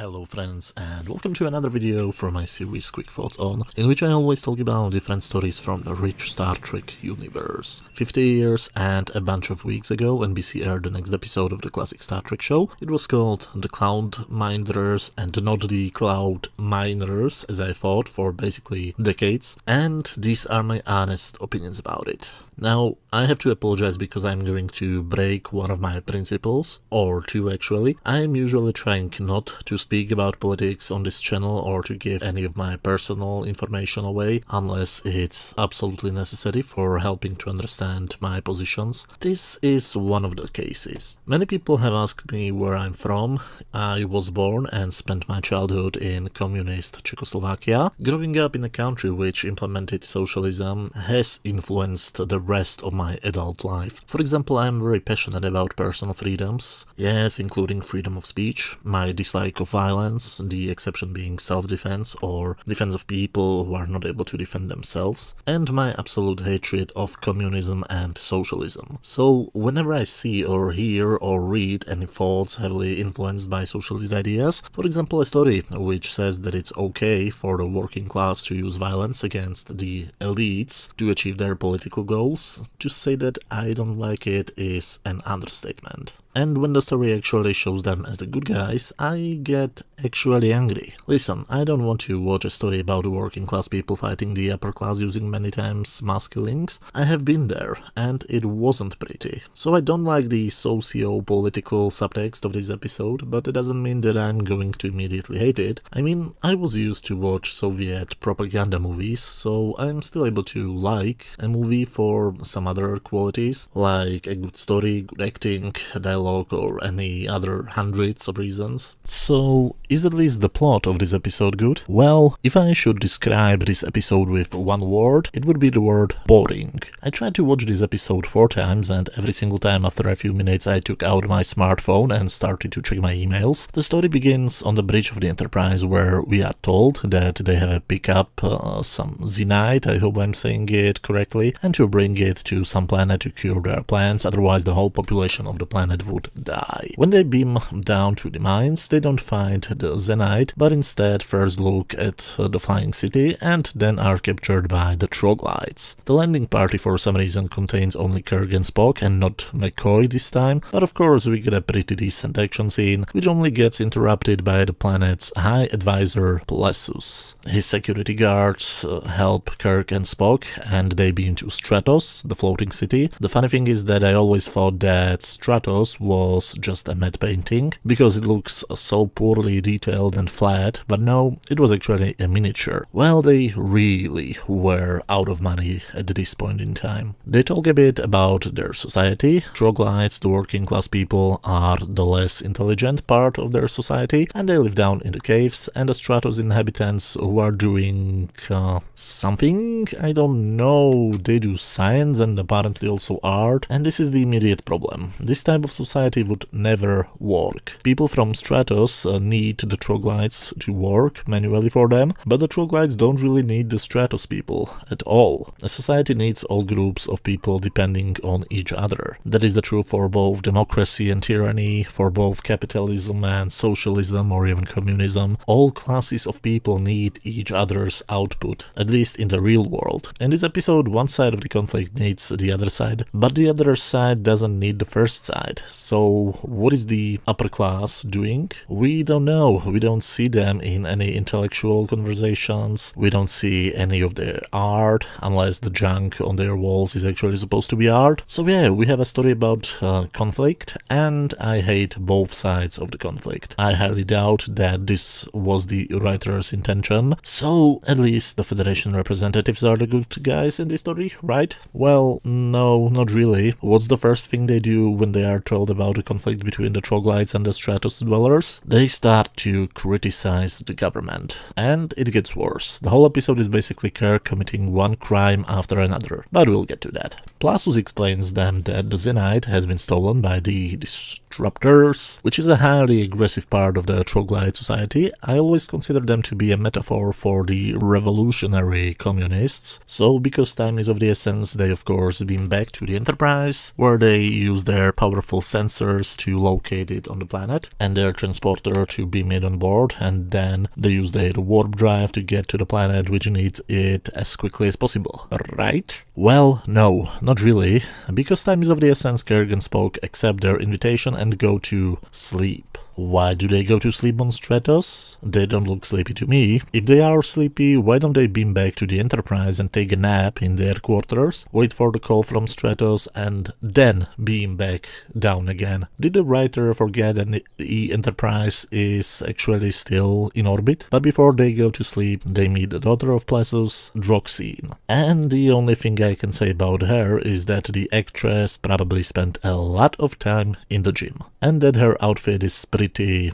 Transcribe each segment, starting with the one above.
Hello friends, and welcome to another video from my series Quick Thoughts On, in which I always talk about different stories from the rich Star Trek universe. 50 years and a bunch of weeks ago, NBC aired the next episode of the classic Star Trek show. It was called The Cloud Miners, and not the Cloud Miners, as I thought, for basically decades, and these are my honest opinions about it. Now, I have to apologize because I'm going to break one of my principles, or two actually. I'm usually trying not to speak about politics on this channel or to give any of my personal information away unless it's absolutely necessary for helping to understand my positions. This is one of the cases. Many people have asked me where I'm from. I was born and spent my childhood in communist Czechoslovakia. Growing up in a country which implemented socialism has influenced the rest of my adult life. For example, I am very passionate about personal freedoms, yes, including freedom of speech, my dislike of violence, the exception being self-defense or defense of people who are not able to defend themselves, and my absolute hatred of communism and socialism. So whenever I see or hear or read any thoughts heavily influenced by socialist ideas, for example a story which says that it's okay for the working class to use violence against the elites to achieve their political goals, to say that I don't like it is an understatement. And when the story actually shows them as the good guys, I get actually angry. Listen, I don't want to watch a story about working class people fighting the upper class using many times mass killings. I have been there, and it wasn't pretty. So I don't like the socio-political subtext of this episode, but it doesn't mean that I'm going to immediately hate it. I mean, I was used to watch Soviet propaganda movies, so I'm still able to like a movie for some other qualities, like a good story, good acting, dialogue, or any other hundreds of reasons. So, is at least the plot of this episode good? Well, if I should describe this episode with one word, it would be the word boring. I tried to watch this episode 4 times, and every single time after a few minutes I took out my smartphone and started to check my emails. The story begins on the bridge of the Enterprise, where we are told that they have to pick up some Zenyte, I hope I'm saying it correctly, and to bring it to some planet to cure their plants, otherwise the whole population of the planet would die. When they beam down to the mines, they don't find the Zenyte, but instead first look at the flying city and then are captured by the troglodytes. The landing party for some reason contains only Kirk and Spock and not McCoy this time, but of course we get a pretty decent action scene, which only gets interrupted by the planet's High Advisor Plessus. His security guards help Kirk and Spock, and they beam to Stratos, the floating city. The funny thing is that I always thought that Stratos was just a matte painting, because it looks so poorly detailed and flat, but no, it was actually a miniature. Well, they really were out of money at this point in time. They talk a bit about their society. Troglodytes, the working class people, are the less intelligent part of their society, and they live down in the caves, and the Stratos inhabitants who are doing something, I don't know, they do science and apparently also art, and this is the immediate problem. This type of society would never work. People from Stratos need the troglodytes to work manually for them, but the troglodytes don't really need the Stratos people at all. A society needs all groups of people depending on each other. That is the truth for both democracy and tyranny, for both capitalism and socialism or even communism. All classes of people need each other's output, at least in the real world. In this episode, one side of the conflict needs the other side, but the other side doesn't need the first side. So what is the upper class doing? We don't know. We don't see them in any intellectual conversations. We don't see any of their art, unless the junk on their walls is actually supposed to be art. So yeah, we have a story about conflict, and I hate both sides of the conflict. I highly doubt that this was the writer's intention. So at least the Federation representatives are the good guys in this story, right? Well, no, not really. What's the first thing they do when they are told about the conflict between the troglodytes and the Stratos dwellers? They start to criticize the government. And it gets worse. The whole episode is basically Kirk committing one crime after another, but we'll get to that. Plessus explains them that the Zenyte has been stolen by the Disruptors, which is a highly aggressive part of the troglodyte society. I always consider them to be a metaphor for the revolutionary communists. So because time is of the essence, they of course beam back to the Enterprise, where they use their powerful sensors to locate it on the planet and their transporter to beam it on board, and then they use their warp drive to get to the planet which needs it as quickly as possible, right? Well, no, not really, because time is of the essence. Kirk and Spock accept their invitation and go to sleep. Why do they go to sleep on Stratos? They don't look sleepy to me. If they are sleepy, why don't they beam back to the Enterprise and take a nap in their quarters, wait for the call from Stratos, and then beam back down again? Did the writer forget that the Enterprise is actually still in orbit? But before they go to sleep, they meet the daughter of Plasus, Droxine. And the only thing I can say about her is that the actress probably spent a lot of time in the gym, and that her outfit is pretty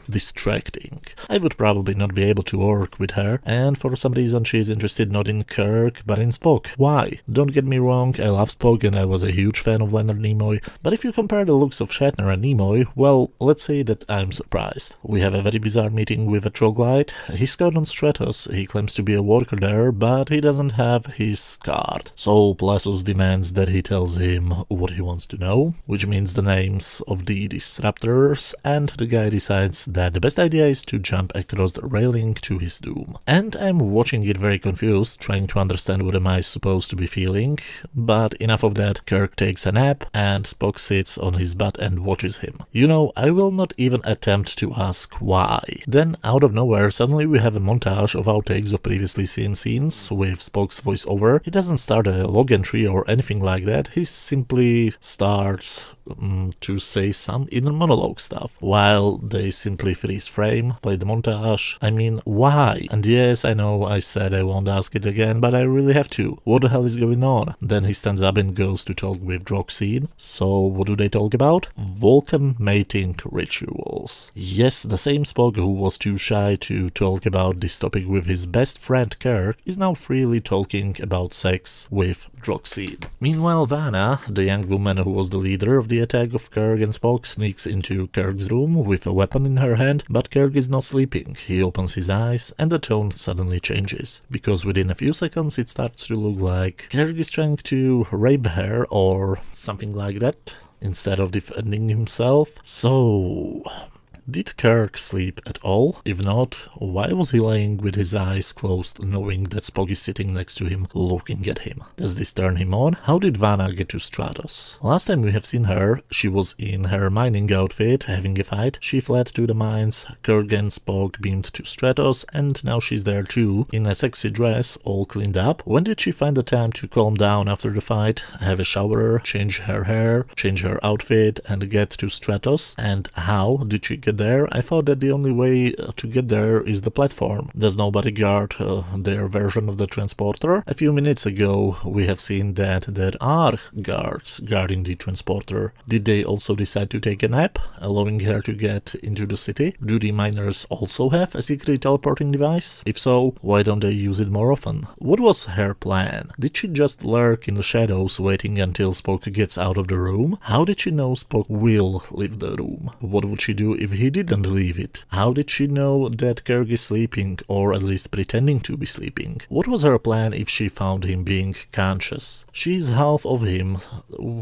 distracting. I would probably not be able to work with her, and for some reason she is interested not in Kirk but in Spock. Why? Don't get me wrong, I love Spock and I was a huge fan of Leonard Nimoy, but if you compare the looks of Shatner and Nimoy, well, let's say that I'm surprised. We have a very bizarre meeting with a troglodyte. He's scout on Stratos, he claims to be a worker there, but he doesn't have his card. So Plasus demands that he tells him what he wants to know, which means the names of the disruptors, and the guy decides that the best idea is to jump across the railing to his doom. And I'm watching it very confused, trying to understand what am I supposed to be feeling, but enough of that. Kirk takes a nap and Spock sits on his butt and watches him. You know, I will not even attempt to ask why. Then out of nowhere, suddenly we have a montage of outtakes of previously seen scenes with Spock's voiceover. He doesn't start a log entry or anything like that, he simply starts to say some inner monologue stuff, while they simply freeze frame, play the montage. I mean, why? And yes, I know I said I won't ask it again, but I really have to. What the hell is going on? Then he stands up and goes to talk with Droxine. So what do they talk about? Vulcan mating rituals. Yes, the same Spock who was too shy to talk about this topic with his best friend Kirk is now freely talking about sex with Droxine. Meanwhile, Vanna, the young woman who was the leader of the attack of Kirk and Spock, sneaks into Kirk's room with a weapon in her hand, but Kirk is not sleeping. He opens his eyes and the tone suddenly changes, because within a few seconds it starts to look like Kirk is trying to rape her or something like that, instead of defending himself. So did Kirk sleep at all? If not, why was he laying with his eyes closed, knowing that Spock is sitting next to him, looking at him? Does this turn him on? How did Vanna get to Stratos? Last time we have seen her, she was in her mining outfit, having a fight. She fled to the mines, Kirk and Spock beamed to Stratos, and now she's there too, in a sexy dress, all cleaned up. When did she find the time to calm down after the fight, have a shower, change her hair, change her outfit, and get to Stratos? And how did she get there? I thought that the only way to get there is the platform. Does nobody guard their version of the transporter? A few minutes ago we have seen that there are guards guarding the transporter. Did they also decide to take a nap, allowing her to get into the city? Do the miners also have a secret teleporting device? If so, why don't they use it more often? What was her plan? Did she just lurk in the shadows waiting until Spock gets out of the room? How did she know Spock will leave the room? What would she do if he didn't leave it? How did she know that Kirk is sleeping, or at least pretending to be sleeping? What was her plan if she found him being conscious? She is half of him.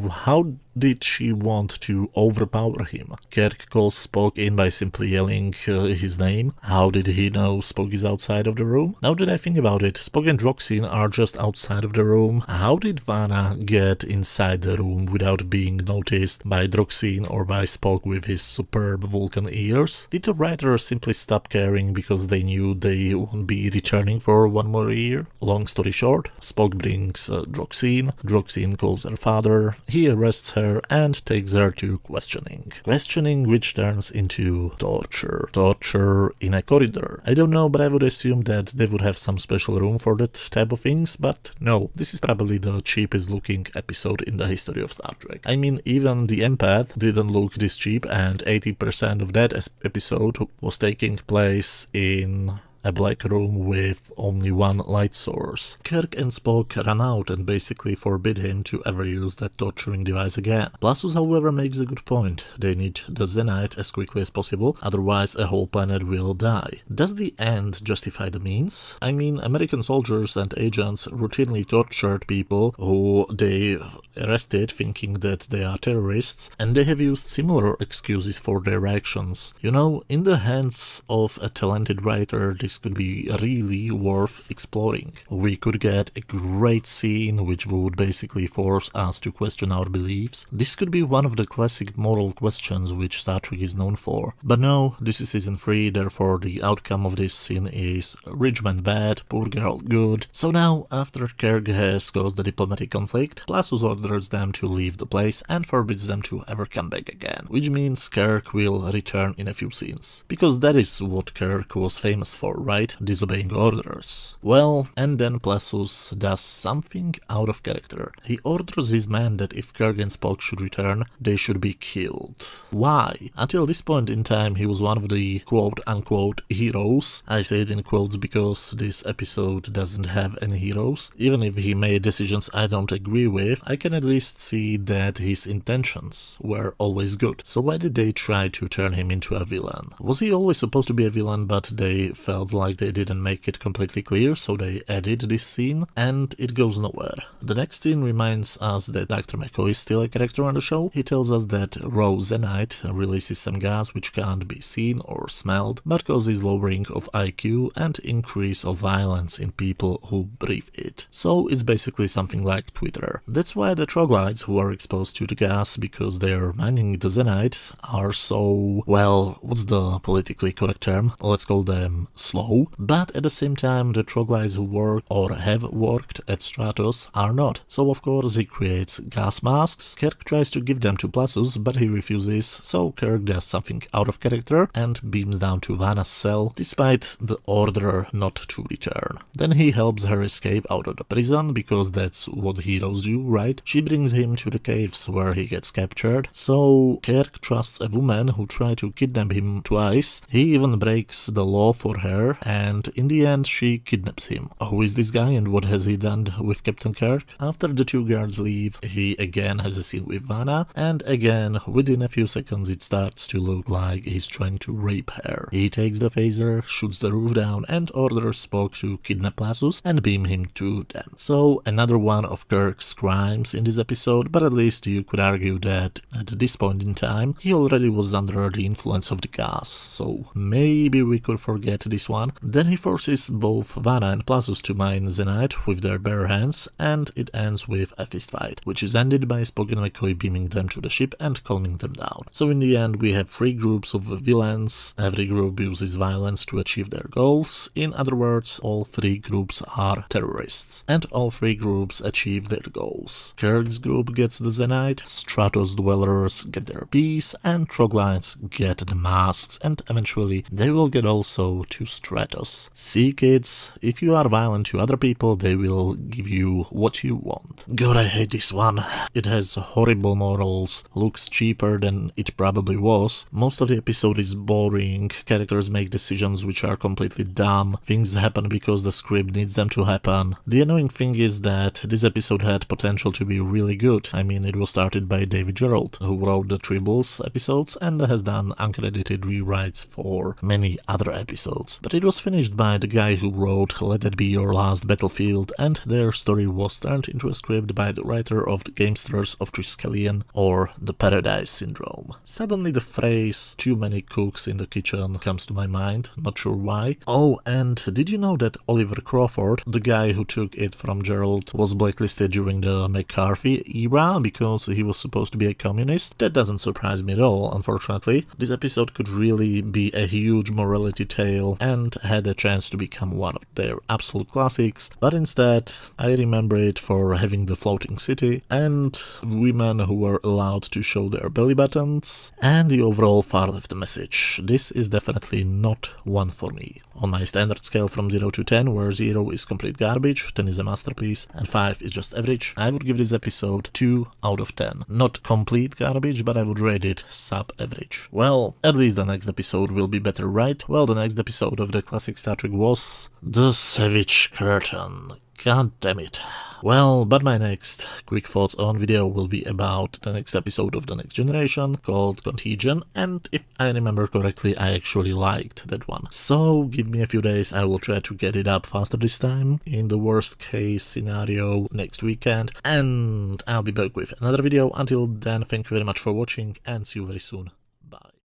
How did she want to overpower him? Kirk calls Spock in by simply yelling his name. How did he know Spock is outside of the room? Now that I think about it, Spock and Droxine are just outside of the room. How did Vanna get inside the room without being noticed by Droxine or by Spock with his superb Vulcan ears? Did the writers simply stop caring because they knew they won't be returning for one more year? Long story short, Spock brings Droxine. Droxine calls her father. He arrests her and takes her to questioning which turns into torture in a corridor. I don't know, but I would assume that they would have some special room for that type of things, but no, this is probably the cheapest looking episode in the history of Star Trek. I mean, even the Empath didn't look this cheap, and 80% of that episode was taking place in a black room with only one light source. Kirk and Spock run out and basically forbid him to ever use that torturing device again. Plasus, however, makes a good point. They need the Zenite as quickly as possible, otherwise a whole planet will die. Does the end justify the means? I mean, American soldiers and agents routinely tortured people who they arrested thinking that they are terrorists, and they have used similar excuses for their actions. You know, in the hands of a talented writer, this could be really worth exploring. We could get a great scene which would basically force us to question our beliefs. This could be one of the classic moral questions which Star Trek is known for. But no, this is season 3, therefore the outcome of this scene is rich man bad, poor girl good. So now, after Kirk has caused the diplomatic conflict, Plasus orders them to leave the place and forbids them to ever come back again, which means Kirk will return in a few scenes. Because that is what Kirk was famous for, right? Disobeying orders. Well, and then Plasus does something out of character. He orders his men that if Kirk and Spock should return, they should be killed. Why? Until this point in time, he was one of the quote-unquote heroes. I say it in quotes because this episode doesn't have any heroes. Even if he made decisions I don't agree with, I can at least see that his intentions were always good. So why did they try to turn him into a villain? Was he always supposed to be a villain, but they felt like they didn't make it completely clear, so they added this scene, and it goes nowhere. The next scene reminds us that Dr. McCoy is still a character on the show. He tells us that raw Zenite releases some gas which can't be seen or smelled, but causes lowering of IQ and increase of violence in people who breathe it. So it's basically something like Twitter. That's why the troglodytes who are exposed to the gas because they're mining the Zenite are so, well, what's the politically correct term? Let's call them slow. But at the same time, the troglodytes who work or have worked at Stratos are not. So of course he creates gas masks. Kirk tries to give them to Plasus, but he refuses, so Kirk does something out of character and beams down to Vanna's cell, despite the order not to return. Then he helps her escape out of the prison, because that's what heroes do, right? She brings him to the caves where he gets captured, so Kirk trusts a woman who tried to kidnap him twice. He even breaks the law for her, and in the end she kidnaps him. Who is this guy and what has he done with Captain Kirk? After the two guards leave, he again has a scene with Vanna, and again, within a few seconds it starts to look like he's trying to rape her. He takes the phaser, shoots the roof down, and orders Spock to kidnap Plasus and beam him to them. So another one of Kirk's crimes in this episode, but at least you could argue that at this point in time he already was under the influence of the gas, so maybe we could forget this one. Then he forces both Vanna and Plasus to mine Zenite with their bare hands, and it ends with a fistfight, which is ended by Spock and McCoy beaming them to the ship and calming them down. So in the end we have 3 groups of villains. Every group uses violence to achieve their goals. In other words, all 3 groups are terrorists, and all 3 groups achieve their goals. Kirk's group gets the Zenite, Stratos dwellers get their peace, and troglodytes get the masks, and eventually they will get also to Stratos. See kids, if you are violent to other people, they will give you what you want. God, I hate this one. It has horrible morals, looks cheaper than it probably was. Most of the episode is boring, characters make decisions which are completely dumb, things happen because the script needs them to happen. The annoying thing is that this episode had potential to be really good. I mean, it was started by David Gerrold, who wrote the Tribbles episodes and has done uncredited rewrites for many other episodes. But it was finished by the guy who wrote Let That Be Your Last Battlefield, and their story was turned into a script by the writer of The Gamesters of Triskelion or The Paradise Syndrome. Suddenly the phrase "too many cooks in the kitchen" comes to my mind, not sure why. Oh, and did you know that Oliver Crawford, the guy who took it from Gerald, was blacklisted during the McCarthy era because he was supposed to be a communist? That doesn't surprise me at all, unfortunately. This episode could really be a huge morality tale and had a chance to become one of their absolute classics, but instead I remember it for having the floating city and women who were allowed to show their belly buttons and the overall far left message. This is definitely not one for me. On my standard scale from 0 to 10, where 0 is complete garbage, 10 is a masterpiece, and 5 is just average, I would give this episode 2 out of 10. Not complete garbage, but I would rate it sub-average. Well, at least the next episode will be better, right? Well, the next episode of with the classic Star Trek was the Savage Curtain. God damn it. Well, but my next quick thoughts on video will be about the next episode of The Next Generation called Contagion, and if I remember correctly, I actually liked that one. So give me a few days, I will try to get it up faster this time, in the worst case scenario next weekend, and I'll be back with another video. Until then, thank you very much for watching and see you very soon.